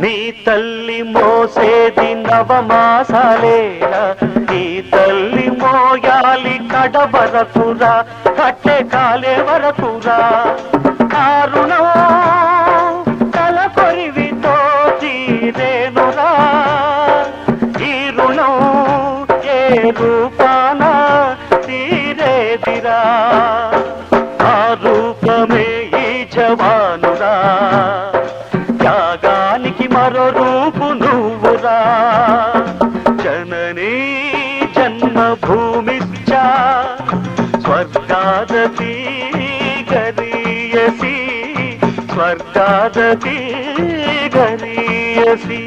నీ తల్లి మోసేది నవమాసాలేరా, నీ తల్లి మోయాలి కడవరకురా, కట్టె కాలే వరకురా. కారుణం తల కొరివితో తీరేనురా, ఈ రుణం ఏ రూపాన తీరేదిరా. ఆ రూపమే ఈ జవానురా, త్యాగానికి మరో రూపు నువ్వురా. జననీ జన్మభూమిశ్చ స్వర్గాదపి గరీయసి, స్వర్గాదపి గరీయసి.